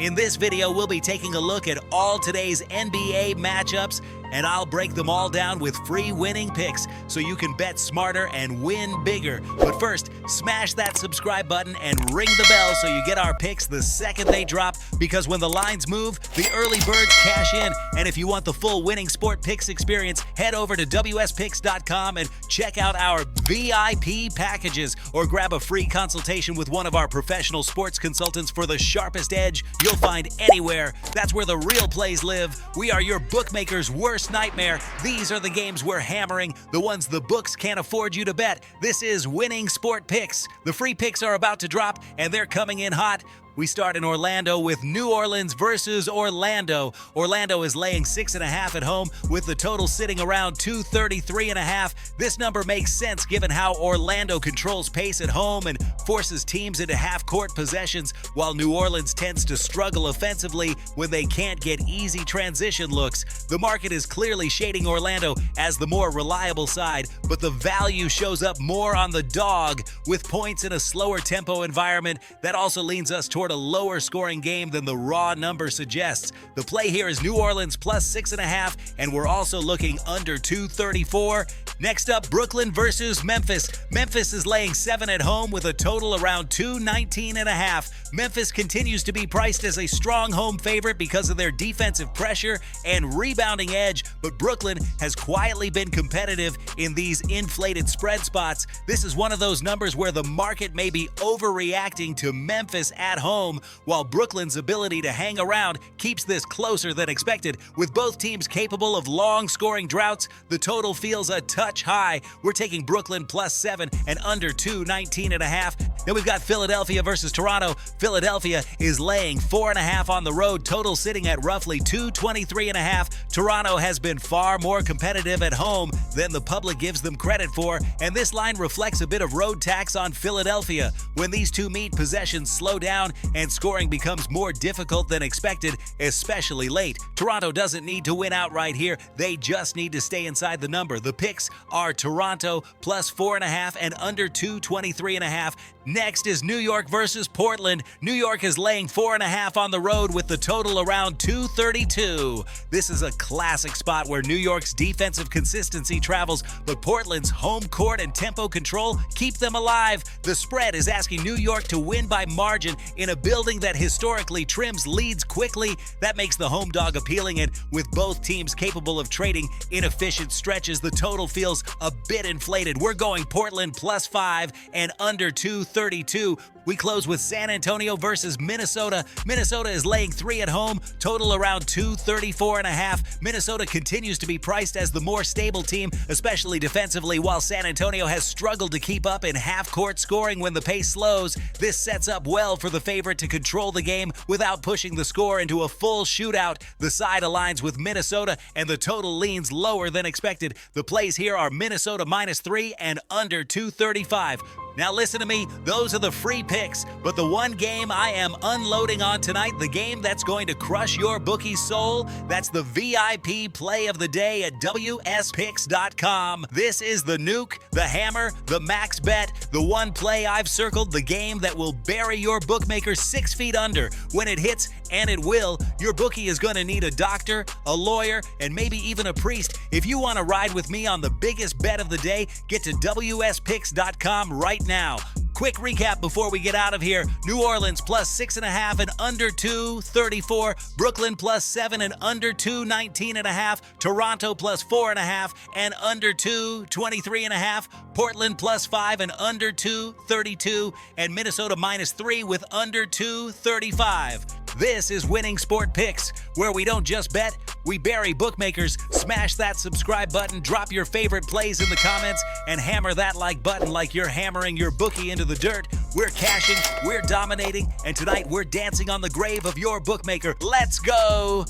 In this video, we'll be taking a look at all today's NBA matchups, and I'll break them all down with free winning picks so you can bet smarter and win bigger. But first, smash that subscribe button and ring the bell so you get our picks the second they drop, because when the lines move, the early birds cash in. And if you want the full winning sport picks experience, head over to wspicks.com and check out our VIP packages, or grab a free consultation with one of our professional sports consultants for the sharpest edge you'll find anywhere. That's where the real plays live. We are your bookmaker's worst nightmare. These are the games we're hammering, the ones the books can't afford you to bet. This is Winning Sport Picks. The free picks are about to drop, and they're coming in hot. We start in Orlando with New Orleans versus Orlando. Orlando is laying 6.5 at home, with the total sitting around 233.5. This number makes sense given how Orlando controls pace at home and forces teams into half-court possessions, while New Orleans tends to struggle offensively when they can't get easy transition looks. The market is clearly shading Orlando as the more reliable side, but the value shows up more on the dog, with points in a slower tempo environment that also leans us toward a lower scoring game than the raw number suggests. The play here is New Orleans plus 6.5, and we're also looking under 234. Next up, Brooklyn versus Memphis. Memphis is laying 7 at home with a total around 219.5. Memphis continues to be priced as a strong home favorite because of their defensive pressure and rebounding edge, but Brooklyn has quietly been competitive in these inflated spread spots. This is one of those numbers where the market may be overreacting to Memphis at home, while Brooklyn's ability to hang around keeps this closer than expected. With both teams capable of long scoring droughts, the total feels a touch high. We're taking Brooklyn plus 7 and under 219.5. Then we've got Philadelphia versus Toronto. Philadelphia is laying 4.5 on the road, total sitting at roughly 223.5. Toronto has been far more competitive at home than the public gives them credit for, and this line reflects a bit of road tax on Philadelphia. When these two meet, possessions slow down and scoring becomes more difficult than expected, especially late. Toronto doesn't need to win outright here. They just need to stay inside the number. The picks are Toronto plus 4.5 and under 223.5. Next is New York versus Portland. New York is laying 4.5 on the road with the total around 232. This is a classic spot where New York's defensive consistency travels, but Portland's home court and tempo control keep them alive. The spread is asking New York to win by margin in a building that historically trims leads quickly. That makes the home dog appealing, and with both teams capable of trading inefficient stretches, the total feels a bit inflated. We're going Portland plus 5 and under 232. We close with San Antonio versus Minnesota. Minnesota is laying 3 at home, total around 234.5. Minnesota continues to be priced as the more stable team, especially defensively, while San Antonio has struggled to keep up in half-court scoring when the pace slows. This sets up well for the favorite to control the game without pushing the score into a full shootout. The side aligns with Minnesota, and the total leans lower than expected. The plays here are Minnesota minus 3 and under 235. Now listen to me, those are the free picks, but the one game I am unloading on tonight, the game that's going to crush your bookie's soul, that's the VIP play of the day at wspicks.com. This is the nuke, the hammer, the max bet, the one play I've circled, the game that will bury your bookmaker 6 feet under. When it hits, and it will, your bookie is going to need a doctor, a lawyer, and maybe even a priest. If you want to ride with me on the biggest bet of the day, get to wspicks.com right now. Quick recap before we get out of here. New Orleans plus 6.5 and under 234. Brooklyn plus 7 and under 219.5. Toronto plus 4.5 and under 223.5. Portland plus 5 and under 232. And Minnesota minus 3 with under 235. This is Winning Sport Picks, where we don't just bet, we bury bookmakers. Smash that subscribe button, drop your favorite plays in the comments, and hammer that like button like you're hammering your bookie into the dirt. We're cashing, we're dominating, and tonight we're dancing on the grave of your bookmaker. Let's go!